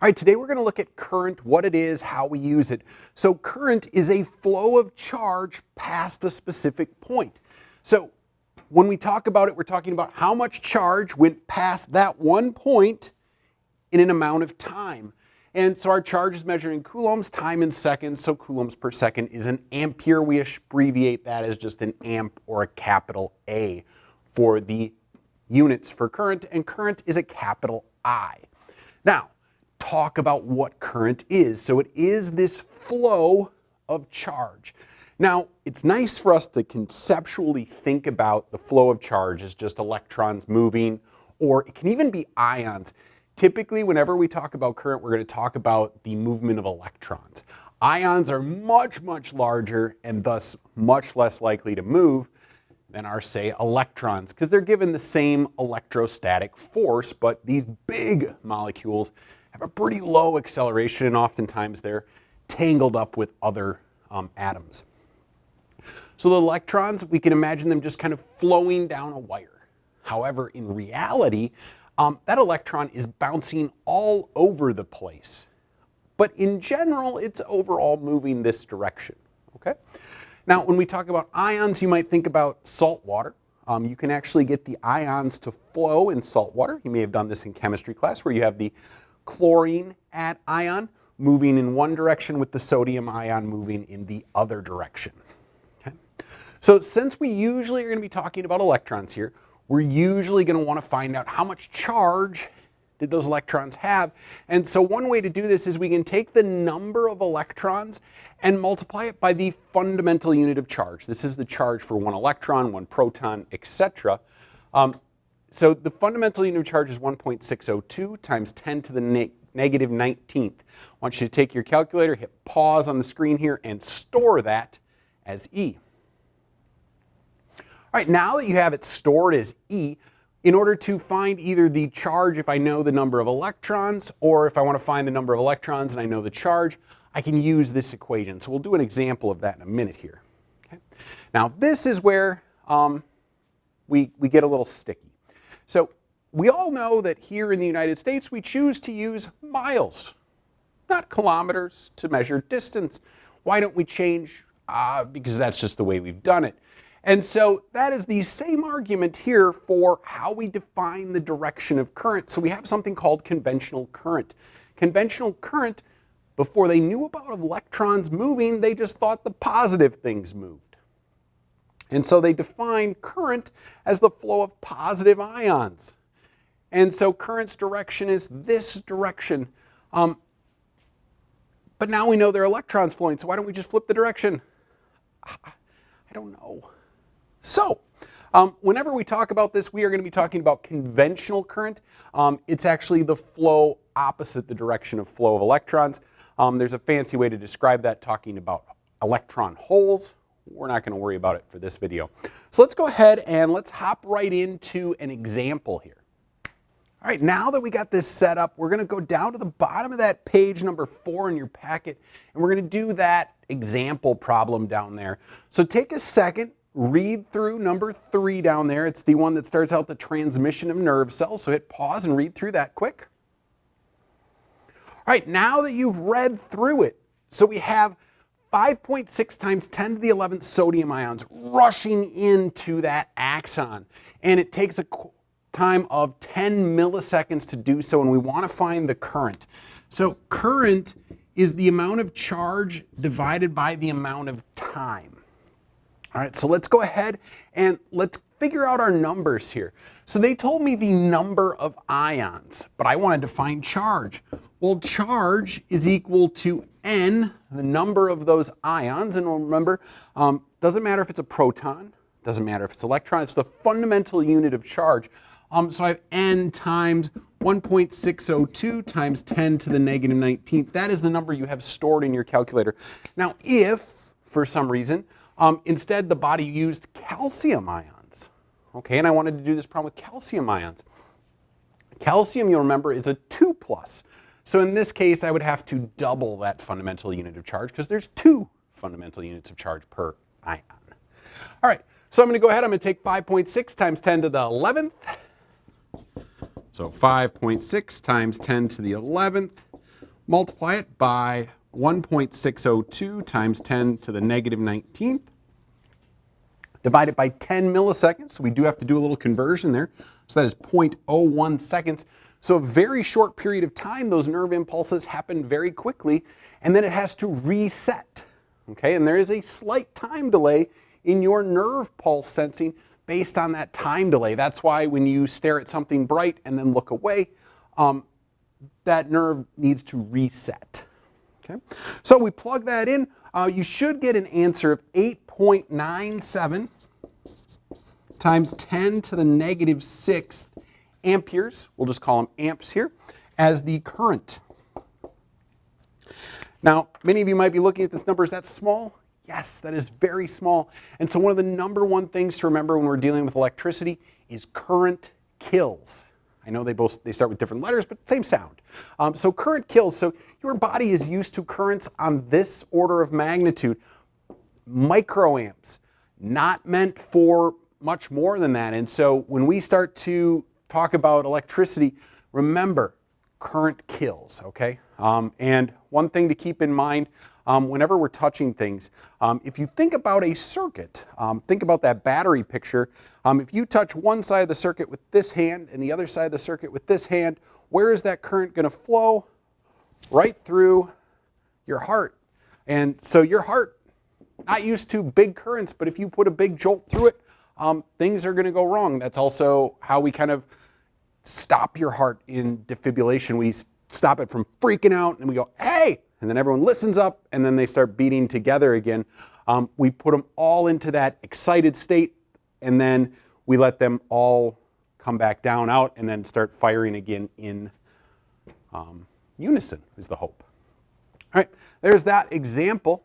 All right, today we're going to look at current, what it is, how we use it. So current is a flow of charge past a specific point. So when we talk about it, we're talking about how much charge went past that one point in an amount of time. And so our charge is measured in coulombs, time in seconds, so coulombs per second is an ampere. We abbreviate that as just an amp or a capital A for the units for current, and current is a capital I. Now, talk about what current is. So it is this flow of charge. Now, it's nice for us to conceptually think about the flow of charge as just electrons moving, or it can even be ions. Typically, whenever we talk about current, we're going to talk about the movement of electrons. Ions are much, much larger and thus much less likely to move than are, say, electrons, because they're given the same electrostatic force, but these big molecules have a pretty low acceleration, and oftentimes they're tangled up with other atoms. So the electrons, we can imagine them just kind of flowing down a wire. However, in reality, that electron is bouncing all over the place. But in general, it's overall moving this direction. Okay? Now, when we talk about ions, you might think about salt water. You can actually get the ions to flow in salt water. You may have done this in chemistry class, where you have the chlorine ion moving in one direction with the sodium ion moving in the other direction. Okay? So since we usually are going to be talking about electrons here, we're usually going to want to find out how much charge did those electrons have. And so one way to do this is we can take the number of electrons and multiply it by the fundamental unit of charge. This is the charge for one electron, one proton, etc. So the fundamental unit of charge is 1.602 times 10 to the negative 19th. I want you to take your calculator, hit pause on the screen here, and store that as E. All right, now that you have it stored as E, in order to find either the charge if I know the number of electrons, or if I want to find the number of electrons and I know the charge, I can use this equation. So we'll do an example of that in a minute here. Okay? Now this is where we get a little sticky. So we all know that here in the United States we choose to use miles, not kilometers, to measure distance. Why don't we change? Because that's just the way we've done it. And so that is the same argument here for how we define the direction of current. So we have something called conventional current. Conventional current, before they knew about electrons moving, they just thought the positive things moved. And so they defined current as the flow of positive ions. And so current's direction is this direction. But now we know there are electrons flowing, so why don't we just flip the direction? I don't know. So, whenever we talk about this, we are going to be talking about conventional current. It's actually the flow opposite the direction of flow of electrons. There's a fancy way to describe that, talking about electron holes. We're not going to worry about it for this video. So let's go ahead and let's hop right into an example here. All right, now that we got this set up, we're going to go down to the bottom of that page number 4 in your packet, and we're going to do that example problem down there. So take a second, read through number 3 down there. It's the one that starts out the transmission of nerve cells, so hit pause and read through that quick. All right, now that you've read through it, so we have 5.6 times 10 to the 11th sodium ions rushing into that axon, and it takes a time of 10 milliseconds to do so, and we want to find the current. So current is the amount of charge divided by the amount of time. All right, so let's go ahead and let's figure out our numbers here. So they told me the number of ions, but I wanted to find charge. Well, charge is equal to N, the number of those ions, and remember, doesn't matter if it's a proton, doesn't matter if it's an electron, it's the fundamental unit of charge. So I have N times 1.602 times 10 to the negative 19th. That is the number you have stored in your calculator. Now, if, for some reason, instead the body used calcium ions, okay, and I wanted to do this problem with calcium ions. Calcium, you'll remember, is a 2+. So in this case, I would have to double that fundamental unit of charge because there's 2 fundamental units of charge per ion. All right, so I'm going to go ahead, I'm going to take 5.6 times 10 to the 11th. So 5.6 times 10 to the 11th multiply it by 1.602 times 10 to the negative 19th, divide it by 10 milliseconds, so we do have to do a little conversion there, so that is 0.01 seconds. So a very short period of time, those nerve impulses happen very quickly, and then it has to reset, okay? And there is a slight time delay in your nerve pulse sensing based on that time delay. That's why when you stare at something bright and then look away, that nerve needs to reset. Okay? So we plug that in. You should get an answer of 8.97 times 10 to the negative 6th amperes, we'll just call them amps here, as the current. Now, many of you might be looking at this number, is that small? Yes, that is very small. And so one of the number one things to remember when we're dealing with electricity is current kills. I know they start with different letters, but same sound. So current kills. So your body is used to currents on this order of magnitude. Microamps, not meant for much more than that. And so when we start to talk about electricity, remember, current kills, okay? And one thing to keep in mind, whenever we're touching things, if you think about a circuit, think about that battery picture. If you touch one side of the circuit with this hand and the other side of the circuit with this hand, where is that current going to flow? Right through your heart. And so your heart, not used to big currents, but if you put a big jolt through it, things are going to go wrong. That's also how we kind of stop your heart in defibrillation. We stop it from freaking out and we go, hey! And then everyone listens up and then they start beating together again. We put them all into that excited state and then we let them all come back down out and then start firing again in unison is the hope. All right, there's that example.